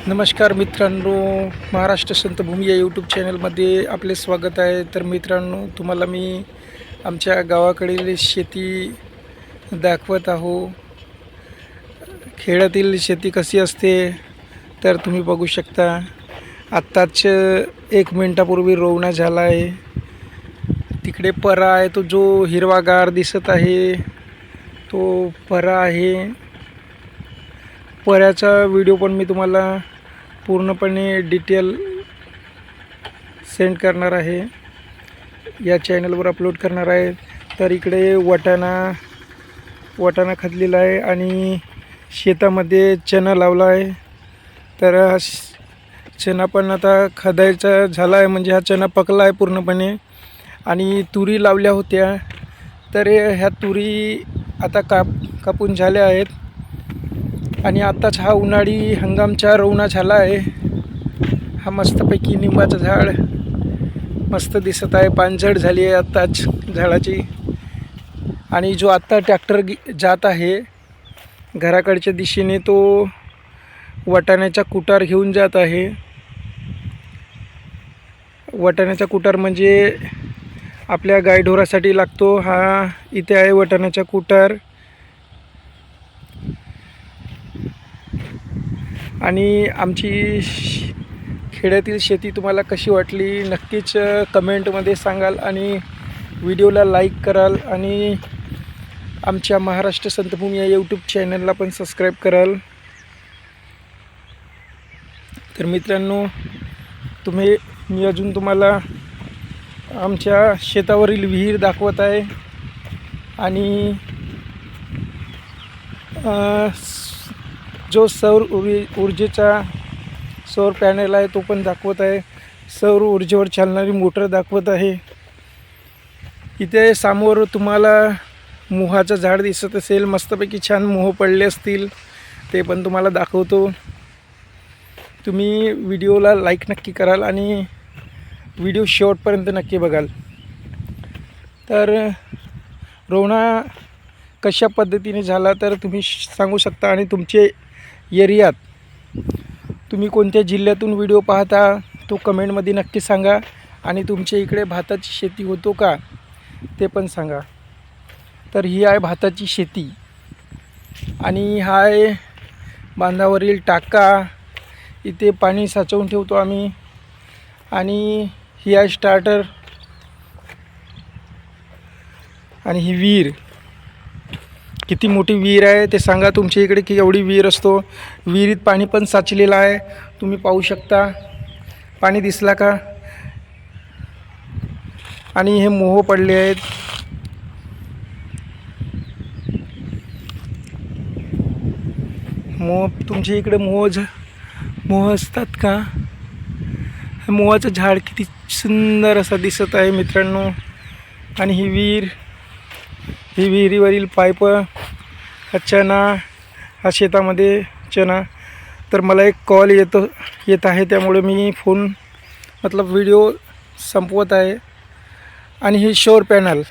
नमस्कार मित्रांनो, महाराष्ट्र संतभूमी या यूट्यूब चॅनलमध्ये आपले स्वागत आहे. तर मित्रांनो, तुम्हाला मी आमच्या गावाकडील शेती दाखवत आहो. खेड्यातील शेती कशी असते तर तुम्ही बघू शकता. आत्ताच 1 मिनिटापूर्वी रोवणा झाला आहे. तिकडे परा आहे, तो जो हिरवागार दिसत आहे तो परा आहे. पऱ्याचा व्हिडिओ पण मी तुम्हाला पूर्णपणे डिटेल सेंड करणार आहे, या चॅनलवर अपलोड करणार आहे. तर इकडे वाटाणा खाल्लेला आहे आणि शेतामध्ये चणा लावला आहे. तर चणा पण आता खदायचा झाला आहे, म्हणजे हा चणा पकला आहे पूर्णपणे. आणि तुरी लावल्या होत्या, तर ह्या तुरी आता कापून झाल्या आहेत. आणि आत्ताच हा उन्हाळी हंगामचा रोवणा झाला आहे. हा मस्तपैकी निंबाचं झाड मस्त दिसत आहे. पानझड झाली आहे आत्ताच झाडाची. आणि जो आत्ता ट्रॅक्टर जात आहे घराकडच्या दिशेने, तो वाटाण्याचा कुटार घेऊन जात आहे. वाटाण्याचा कुटार म्हणजे आपल्या गायढोरासाठी लागतो. हा इथे आहे वाटाण्याचा कुटार. आणि आमची खेड्यातील शेती तुम्हाला कशी वाटली नक्कीच कमेंटमध्ये सांगाल, आणि व्हिडिओला लाईक कराल, आणि आमच्या महाराष्ट्र संतभूमी या यूट्यूब चॅनलला पण सबस्क्राईब कराल. तर मित्रांनो, मी अजून तुम्हाला आमच्या शेतावरील विहीर दाखवत आहे. आणि जो सौर ऊर्जेचा सौर पॅनल आहे तो पण दाखवत आहे. सौर ऊर्जेवर चालणारी मोटर दाखवत आहे. इथे समोर तुम्हाला मोहाचं झाड दिसत असेल. मस्तपैकी छान मोह पडले असतील, ते पण तुम्हाला दाखवतो. तुम्ही व्हिडिओला लाईक नक्की कराल आणि व्हिडिओ शेवटपर्यंत नक्की बघाल. तर रोवणा कशा पद्धतीने झाला तर तुम्ही सांगू शकता. आणि तुमचे एरियात तुम्ही कोणत्या जिल्ह्यातून व्हिडिओ पाहता तो कमेंटमध्ये नक्की सांगा. आणि तुमच्या इकडे भाताची शेती होतो का ते पण सांगा. तर ही आहे भाताची शेती. आणि हा आहे बांधावरील टाका. इथे पाणी साचवून ठेवतो आम्ही. आणि ही आहे स्टार्टर. आणि ही विहीर, किती मोठी विहीर आहे ते सांगा तुमच्या इकडे की एवढी विहीर असतो. विहिरीत पाणी पण साचलेलं आहे, तुम्ही पाहू शकता. पाणी दिसला का? आणि हे मोह पडले आहेत. तुमच्या इकडे मोह असतात का? मोहाचं झाड किती सुंदर असं दिसत आहे मित्रांनो. आणि ही विहिरीवरील पाईप, हा चणा, हा शेतामध्ये चणा. तर मला एक कॉल येत आहे, त्यामुळे मी व्हिडिओ संपवत आहे. आणि ही सौर पॅनल,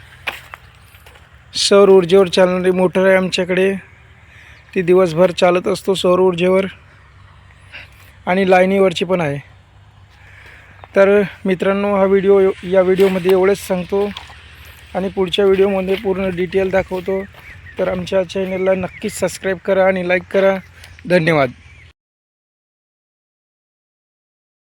सौर ऊर्जेवर चालणारी मोटर आहे आमच्याकडे. ती दिवसभर चालत असतो सौर ऊर्जेवर. आणि लाईनीवरची पण आहे. तर मित्रांनो, या व्हिडिओमध्ये एवढंच सांगतो. आणि पुढच्या व्हिडिओमध्ये पूर्ण डिटेल दाखवतो. तर आमच्या चॅनलला नक्कीच सबस्क्राईब करा आणि लाईक करा. धन्यवाद.